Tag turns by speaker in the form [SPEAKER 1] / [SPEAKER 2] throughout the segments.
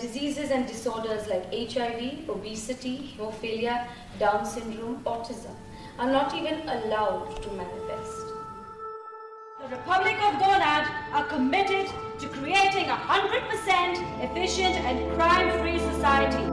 [SPEAKER 1] diseases and disorders like HIV, obesity, hemophilia, Down syndrome, autism are not even allowed to manifest.
[SPEAKER 2] The Republic of Gonad are committed to creating a 100% efficient and crime-free society.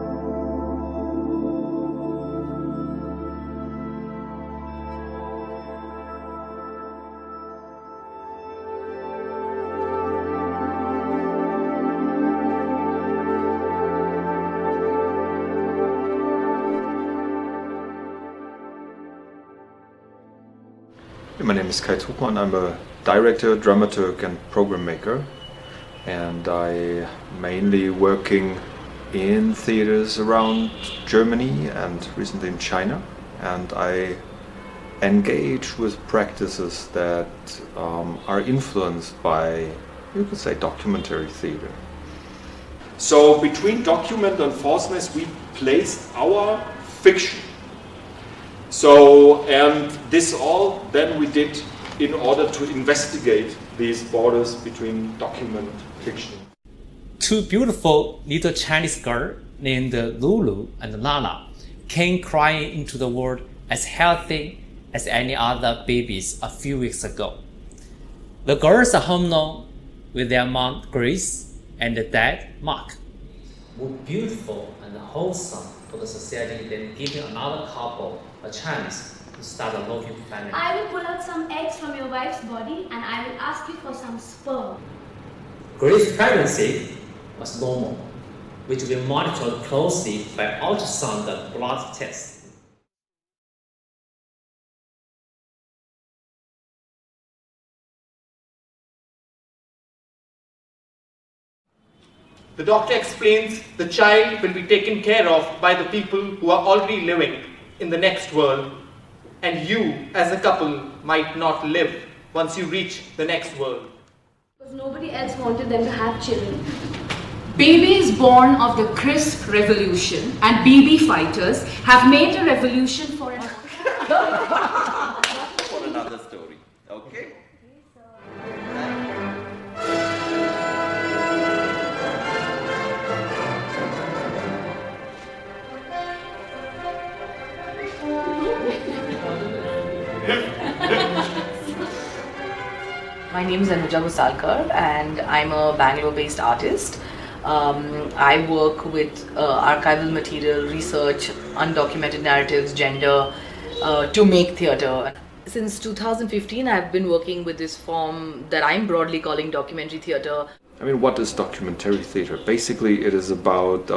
[SPEAKER 3] My name is Kai Trugmann. I'm a director, dramaturg and program maker, and I mainly working in theaters around Germany and recently in China, and I engage with practices that are influenced by, you could say, documentary theater. So between document and falseness we placed our fiction. So, and this all then we did in order to investigate these borders between document and fiction.
[SPEAKER 4] Two beautiful little Chinese girls named Lulu and Nana came crying into the world as healthy as any other babies a few weeks ago. The girls are home now with their mom Grace and dad Mark. More beautiful and wholesome for the society than giving another couple a chance to start a loving family.
[SPEAKER 5] I will pull out some eggs from your wife's body and I will ask you for some sperm.
[SPEAKER 4] Grace's pregnancy was normal, which we monitored closely by ultrasound and blood tests.
[SPEAKER 6] The doctor explains the child will be taken care of by the people who are already living in the next world, and you as a couple might not live once you reach the next world.
[SPEAKER 1] Because nobody else wanted them to have children.
[SPEAKER 7] Babies born of the crisp revolution and BB fighters have made a revolution for an...
[SPEAKER 8] For another story, okay?
[SPEAKER 9] My name is Anuja Gusalkar and I'm a Bangalore-based artist. I work with archival material, research, undocumented narratives, gender to make theatre. Since 2015 I've been working with this form that I'm broadly calling documentary theatre.
[SPEAKER 3] I mean, what is documentary theater? Basically, it is about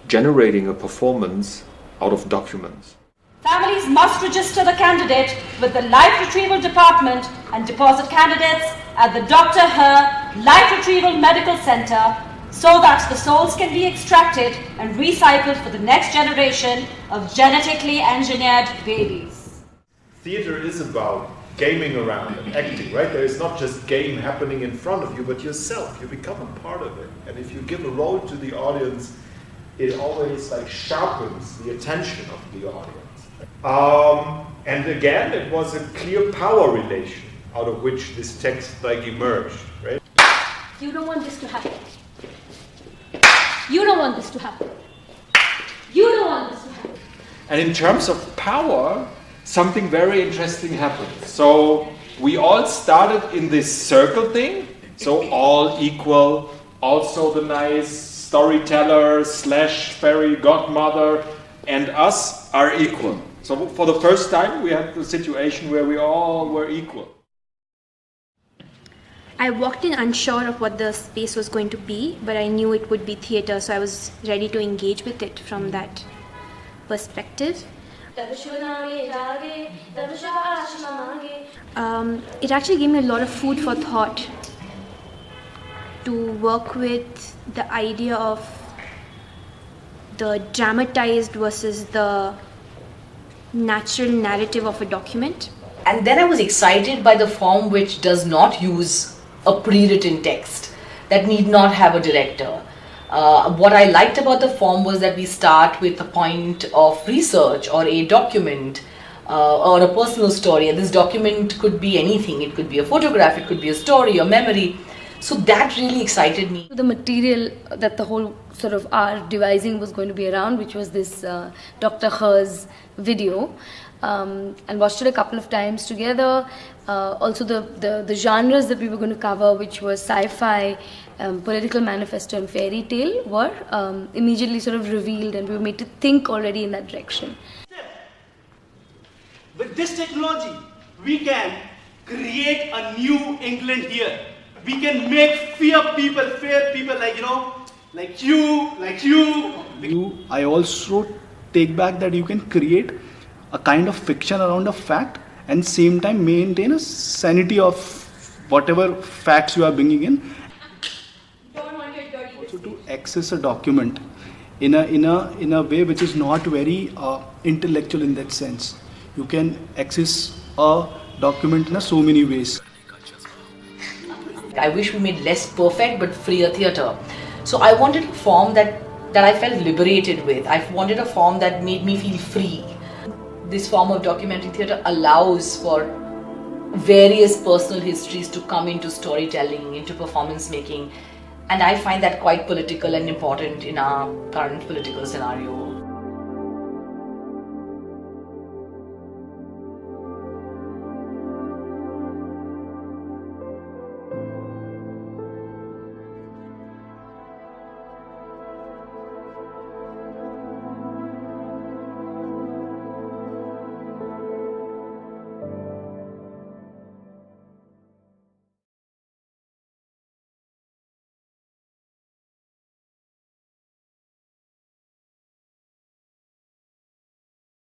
[SPEAKER 3] generating a performance out of documents.
[SPEAKER 2] Families must register the candidate with the Life Retrieval Department and deposit candidates at the Dr. Her Life Retrieval Medical Center so that the souls can be extracted and recycled for the next generation of genetically engineered babies.
[SPEAKER 10] Theater is about gaming around and acting, right? There is not just game happening in front of you, but yourself. You become a part of it. And if you give a role to the audience, it always sharpens the attention of the audience. And again, it was a clear power relation out of which this text emerged, right?
[SPEAKER 5] You don't want this to happen. You don't want this to happen. You don't want this to happen.
[SPEAKER 3] And in terms of power, something very interesting happened. So we all started in this circle thing, so all equal, also the nice storyteller / fairy godmother, and us are equal. So for the first time we had the situation where we all were equal.
[SPEAKER 5] I walked in unsure of what the space was going to be, but I knew it would be theatre, so I was ready to engage with it from that perspective. It actually gave me a lot of food for thought to work with the idea of the dramatized versus the natural narrative of a document.
[SPEAKER 9] And then I was excited by the form which does not use a pre-written text, that need not have a director. What I liked about the form was that we start with a point of research or a document or a personal story, and this document could be anything. It could be a photograph, it could be a story, a memory. So that really excited me.
[SPEAKER 1] The material that the whole sort of our devising was going to be around, which was this Dr. Her's video, and watched it a couple of times together. Also the genres that we were going to cover, which was sci-fi, political manifesto and fairy tale, were immediately sort of revealed, and we were made to think already in that direction.
[SPEAKER 11] With this technology, we can create a new England here. We can make fair people like, you know, like you.
[SPEAKER 12] I also take back that you can create a kind of fiction around a fact and same time maintain a sanity of whatever facts you are bringing in. Also to access a document in a way which is not very intellectual in that sense. You can access a document in so many ways.
[SPEAKER 9] I wish we made less perfect but freer theatre. So I wanted a form that I felt liberated with. I wanted a form that made me feel free. This form of documentary theatre allows for various personal histories to come into storytelling, into performance making, and I find that quite political and important in our current political scenario.